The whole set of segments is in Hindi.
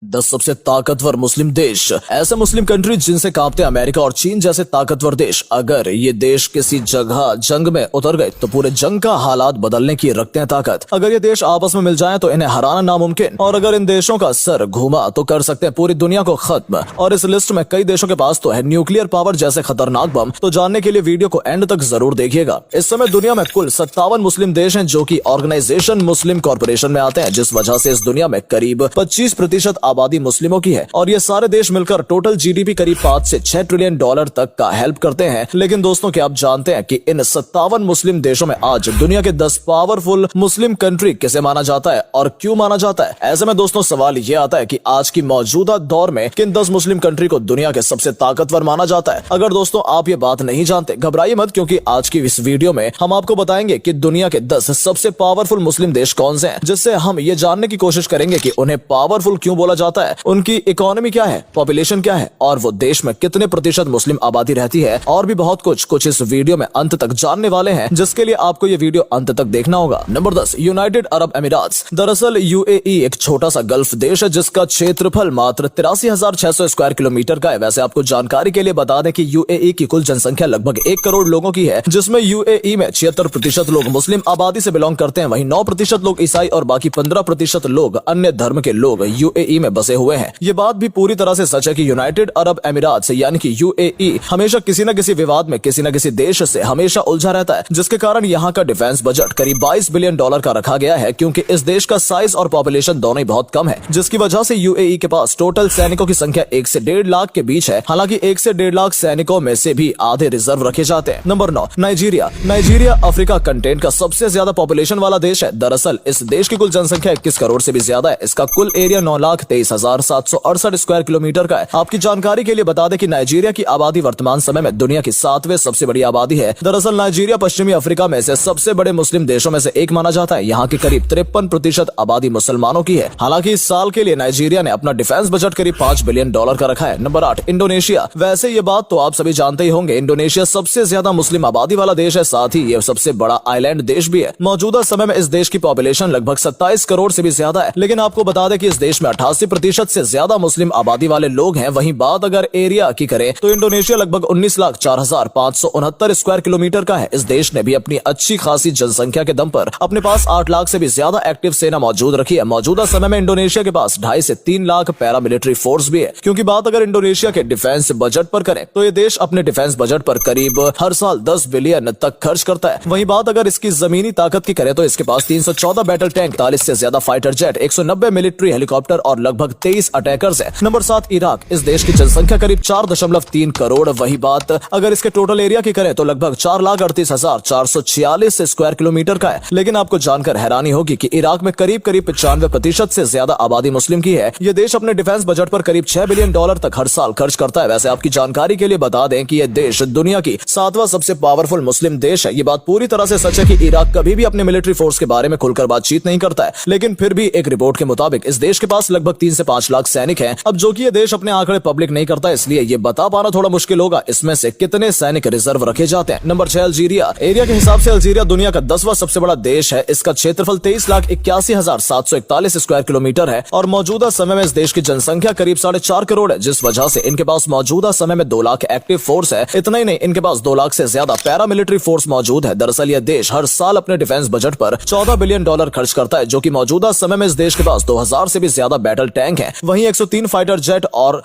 10 सबसे ताकतवर मुस्लिम देश। ऐसे मुस्लिम कंट्री जिनसे कांपते अमेरिका और चीन जैसे ताकतवर देश। अगर ये देश किसी जगह जंग में उतर गए तो पूरे जंग का हालात बदलने की रखते हैं ताकत। अगर ये देश आपस में मिल जाएं तो इन्हें हराना नामुमकिन, और अगर इन देशों का सर घूमा तो कर सकते हैं पूरी दुनिया को खत्म। और इस लिस्ट में कई देशों के पास तो है न्यूक्लियर पावर जैसे खतरनाक बम। तो जानने के लिए वीडियो को एंड तक जरूर देखिएगा। इस समय दुनिया में कुल 57 मुस्लिम देश हैं जो कि ऑर्गेनाइजेशन मुस्लिम कॉर्पोरेशन में आते हैं, जिस वजह से इस दुनिया में करीब 25% आबादी मुस्लिमों की है। और ये सारे देश मिलकर टोटल जीडीपी करीब 5 से 6 ट्रिलियन डॉलर तक का हेल्प करते हैं। लेकिन दोस्तों, क्या आप जानते हैं कि इन 57 मुस्लिम देशों में आज दुनिया के 10 पावरफुल मुस्लिम कंट्री किसे माना जाता है और क्यों माना जाता है? ऐसे में दोस्तों सवाल ये आता है कि आज की मौजूदा दौर में किन 10 मुस्लिम कंट्री को दुनिया के सबसे ताकतवर माना जाता है। अगर दोस्तों आप ये बात नहीं जानते, घबराइए मत, क्योंकि आज की इस वीडियो में हम आपको बताएंगे कि दुनिया के 10 सबसे पावरफुल मुस्लिम देश कौन से हैं, जिससे हम ये जानने की कोशिश करेंगे कि उन्हें पावरफुल क्यों बोला जाता है, उनकी इकोनॉमी क्या है, पॉपुलेशन क्या है, और वो देश में कितने प्रतिशत मुस्लिम आबादी रहती है, और भी बहुत कुछ इस वीडियो में अंत तक जानने वाले हैं, जिसके लिए आपको ये वीडियो अंत तक देखना होगा। नंबर 10, यूनाइटेड अरब अमीरात। दरअसल यूएई एक छोटा सा गल्फ देश है जिसका क्षेत्रफल मात्र 83,600 स्क्वायर किलोमीटर का है। वैसे आपको जानकारी के लिए बता दें कि यूएई की कुल जनसंख्या लगभग 1 करोड़ लोगों की है, जिसमें यूएई में 76% लोग मुस्लिम आबादी से बिलोंग करते हैं, वहीं 9% लोग ईसाई और बाकी 15% लोग अन्य धर्म के लोग यूएई में बसे हुए हैं। ये बात भी पूरी तरह से सच है कि यूनाइटेड अरब अमीरात से यानी कि यूएई हमेशा किसी न किसी विवाद में किसी न किसी देश से हमेशा उलझा रहता है, जिसके कारण यहाँ का डिफेंस बजट करीब 22 बिलियन डॉलर का रखा गया है, क्योंकि इस देश का साइज और पॉपुलेशन दोनों ही बहुत कम है, जिसकी वजह से यूएई के पास टोटल सैनिकों की संख्या 1 से 1.5 लाख के बीच है। हालांकि 1 से 1.5 लाख सैनिकों में से भी आधे रिजर्व रखे जाते हैं। Number 9, Nigeria. Nigeria Africa content का सबसे ज्यादा पॉपुलेशन वाला देश है। दरअसल इस देश की कुल जनसंख्या 21 करोड़ से भी ज्यादा है। इसका कुल एरिया 9,23,768 स्क्वायर किलोमीटर का है। आपकी जानकारी के लिए बता दें कि नाइजीरिया की आबादी वर्तमान समय में दुनिया की 7वें सबसे बड़ी आबादी है। दरअसल नाइजीरिया पश्चिमी अफ्रीका में से सबसे बड़े मुस्लिम देशों में से एक माना जाता है। यहाँ की करीब 53% आबादी मुसलमानों की है। हालांकि इस साल के लिए नाइजीरिया ने अपना डिफेंस बजट करीब 5 बिलियन डॉलर का रखा है। Number 8, Indonesia. वैसे ये बात तो आप सभी जानते ही होंगे, इंडोनेशिया सबसे ज्यादा मुस्लिम आबादी वाला देश है, साथ ही ये सबसे बड़ा आइलैंड देश भी है। मौजूदा समय में इस देश की पॉपुलेशन लगभग 27 करोड़ से भी ज्यादा है। लेकिन आपको बता दें कि इस देश में 88% से ज्यादा मुस्लिम आबादी वाले लोग हैं। वहीं बात अगर एरिया की करें तो इंडोनेशिया लगभग 19,04,569 स्क्वायर किलोमीटर का है। इस देश ने भी अपनी अच्छी खासी जनसंख्या के दम पर अपने पास 8 लाख से भी ज्यादा एक्टिव सेना मौजूद रखी है। मौजूदा समय में इंडोनेशिया के पास 2.5 से 3 लाख पैरामिलिट्री फोर्स भी है। क्योंकि बात अगर इंडोनेशिया के डिफेंस बजट पर करें तो ये देश अपने डिफेंस बजट पर करीब हर साल 10 बिलियन तक खर्च करता है। वहीं बात अगर इसकी जमीनी ताकत की करें तो इसके पास 314 बैटल टैंक, 40 से ज्यादा फाइटर जेट, 190 मिलिट्री हेलीकॉप्टर और लगभग 23 अटैकर्स है। Number 7, Iraq. इस देश की जनसंख्या करीब 4.3 करोड़। वही बात अगर इसके टोटल एरिया की करें तो लगभग 4,38,446 स्क्वायर किलोमीटर का है। लेकिन आपको जानकर हैरानी होगी कि इराक में करीब 95% से ज्यादा आबादी मुस्लिम की है। ये देश अपने डिफेंस बजट पर करीब 6 बिलियन डॉलर तक हर साल खर्च करता है। वैसे आपकी जानकारी के लिए बता दें कि यह देश दुनिया की 7वां सबसे पावरफुल मुस्लिम देश है। ये बात पूरी तरह से सच है कि इराक कभी भी अपने मिलिट्री फोर्स के बारे में खुलकर बातचीत नहीं करता है। लेकिन फिर भी एक रिपोर्ट के मुताबिक इस देश के पास लगभग 3 से 5 लाख सैनिक हैं। अब जो कि ये देश अपने आंकड़े पब्लिक नहीं करता, इसलिए ये बता पाना थोड़ा मुश्किल होगा इसमें से कितने सैनिक रिजर्व रखे जाते हैं। Number 6, Algeria. एरिया के हिसाब से अल्जीरिया दुनिया का 10वां सबसे बड़ा देश है। इसका क्षेत्रफल 23,81,741 स्क्वायर किलोमीटर है और मौजूदा समय में इस देश की जनसंख्या करीब 4.5 करोड़ है, जिस वजह से इनके पास मौजूदा समय में 2 लाख एक्टिव फोर्स है। इतना ही नहीं, इनके पास 2 लाख से ज्यादा पैरामिलिट्री फोर्स मौजूद है। दरअसल यह देश हर साल अपने डिफेंस बजट पर 14 बिलियन डॉलर खर्च करता है, जो कि मौजूदा समय में इस देश के पास 2000 से भी ज्यादा बैटल टैंक है। वहीं 103 फाइटर जेट और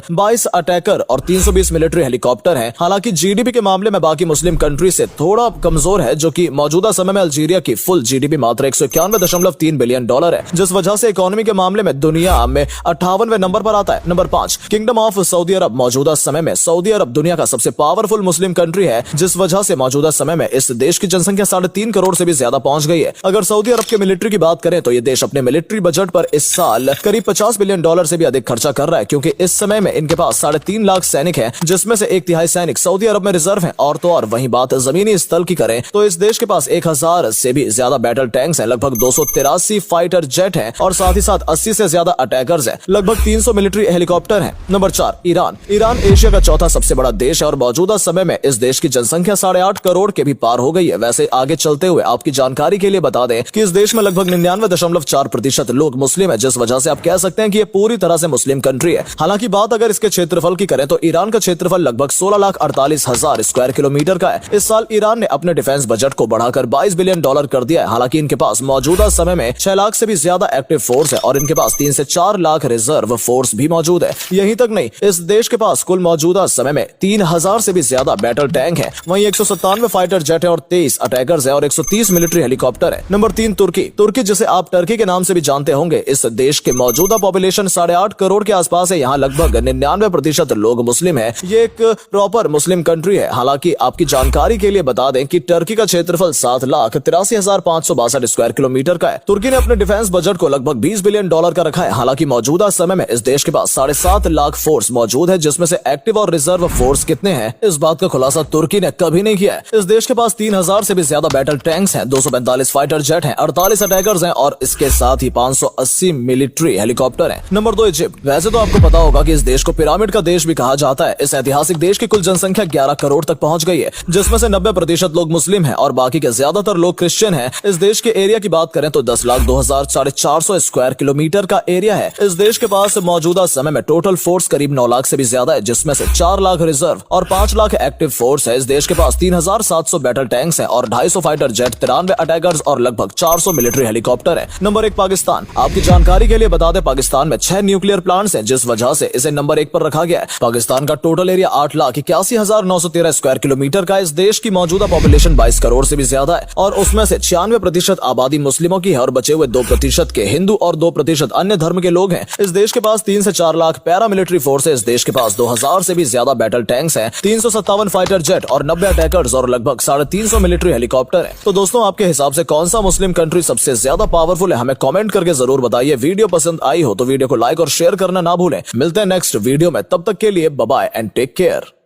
22 अटैकर और 320 मिलिट्री हेलीकॉप्टर हैं। हालांकि जीडीपी के मामले में बाकी मुस्लिम कंट्री से थोड़ा कमजोर है, जो कि मौजूदा समय में अल्जीरिया की फुल जीडीपी मात्र 191.3 बिलियन डॉलर है, जिस वजह से इकोनॉमी के मामले में दुनिया में 58वें नंबर पर आता है। नंबर 5, किंगडम ऑफ सऊदी अरब। मौजूदा समय में सऊदी अरब दुनिया का सबसे पावरफुल मुस्लिम कंट्री है, जिस वजह से मौजूदा समय में इस देश की जनसंख्या 3.5 करोड़ से भी ज्यादा पहुंच गई है। अगर सऊदी अरब के मिलिट्री की बात करें तो ये देश अपने मिलिट्री बजट पर इस साल करीब 50 बिलियन डॉलर से भी अधिक खर्चा कर रहा है, क्योंकि इस समय में इनके पास 3.5 लाख सैनिक हैं, जिसमें से 1/3 सैनिक सऊदी अरब में रिजर्व हैं। और तो और वहीं बात जमीनी स्थल की करें तो इस देश के पास 1000 से भी ज्यादा बैटल टैंक्स हैं, लगभग 283 फाइटर जेट हैं और साथ ही साथ 80 से ज्यादा अटैकर्स हैं, लगभग 300 मिलिट्री हेलीकॉप्टर हैं। Number 4, Iran. ईरान एशिया का चौथा सबसे बड़ा देश है और मौजूदा समय में इस देश की जनसंख्या 8.5 करोड़ के भी पार हो गई है। वैसे आगे चलते हुए आपकी जानकारी के लिए बता दें कि इस देश में लगभग 99.4% लोग मुस्लिम है, जिस वजह से आप कह सकते हैं कि ये पूरी तरह से मुस्लिम कंट्री है। हालांकि बात अगर इसके क्षेत्रफल की करें तो ईरान का क्षेत्रफल लगभग 16,48,000 स्क्वायर किलोमीटर का है। इस साल ईरान ने अपने डिफेंस बजट को बढ़ाकर $22 बिलियन कर दिया है। हालांकि इनके पास मौजूदा समय में 6 लाख से भी ज्यादा एक्टिव फोर्स है और इनके पास 3 से 4 लाख रिजर्व फोर्स भी मौजूद है। यही तक नहीं, इस देश के पास कुल मौजूदा समय में 3,000 से भी ज्यादा बैटल टैंक है। वहीं 197 फाइटर जेट है और 23 अटैकर्स है और 130 मिलिट्री हेलीकॉप्टर है। नंबर 3 तुर्की जिसे आप टर्की के नाम से भी जानते होंगे। इस देश के मौजूदा पॉपुलेशन 8.5 करोड़ के आसपास है। यहाँ लगभग 99% लोग मुस्लिम है। ये एक प्रॉपर मुस्लिम कंट्री है। हालांकि आपकी जानकारी के लिए बता दें कि टर्की का क्षेत्रफल 7,83,562 स्क्वायर किलोमीटर का है। तुर्की ने अपने डिफेंस बजट को लगभग $20 बिलियन का रखा है। हालांकि मौजूदा समय में इस देश के पास 7.5 लाख फोर्स मौजूद है, जिसमें से एक्टिव और रिजर्व फोर्स कितने हैं इस बात का खुलासा तुर्की ने कभी नहीं किया है। इस देश के पास 3,000 से भी ज्यादा बैटल टैंक्स हैं, 245 फाइटर जेट हैं, 48 अटैकर्स हैं और इसके साथ ही 580 मिलिट्री हेलीकॉप्टर हैं। Number 2 Egypt. वैसे तो आपको पता होगा कि इस देश को पिरामिड का देश भी कहा जाता है। इस ऐतिहासिक देश की कुल जनसंख्या 11 करोड़ तक पहुंच गई है, जिसमें से 90% लोग मुस्लिम हैं और बाकी के ज्यादातर लोग क्रिश्चियन हैं। इस देश के एरिया की बात करें तो 10,02,450 स्क्वायर किलोमीटर का एरिया है। इस देश के पास मौजूदा समय में टोटल फोर्स करीब 9 लाख से भी ज्यादा है, जिसमें से 4 लाख रिजर्व और 5 लाख एक्टिव फोर्स है। इस देश के पास 3,700 बैटल टैंक्स हैं और 250 फाइटर जेट, 93 अटैकर्स और लगभग 400 मिलिट्री हेलीकॉप्टर है। नंबर 1 पाकिस्तान। आपकी जानकारी के लिए बता दें, पाकिस्तान में 6 न्यूक्लियर प्लांट्स हैं, जिस वजह से इसे नंबर 1 पर रखा गया है। पाकिस्तान का टोटल एरिया 8,81,913 स्क्वायर किलोमीटर का। इस देश की मौजूदा पॉपुलेशन 22 करोड़ से भी ज्यादा है और उसमें से 96% आबादी मुस्लिमों की है और बचे हुए 2% के हिंदू और 2% अन्य धर्म के लोग हैं। इस देश के पास 3 से 4 लाख पैरामिलिट्री फोर्स है। इस देश के पास 2,000 से भी ज्यादा बैटल टैंक्स हैं, 357 फाइटर जेट और 90 अटैकर्स और लगभग 350 मिलिट्री हेलीकॉप्टर है। तो दोस्तों, आपके हिसाब से कौन सा मुस्लिम कंट्री सबसे ज्यादा पावरफुल है, हमें कमेंट करके जरूर बताइए। वीडियो पसंद आई हो तो वीडियो को लाइक और शेयर करना ना भूलें। मिलते हैं नेक्स्ट वीडियो में, तब तक के लिए bye bye and take care.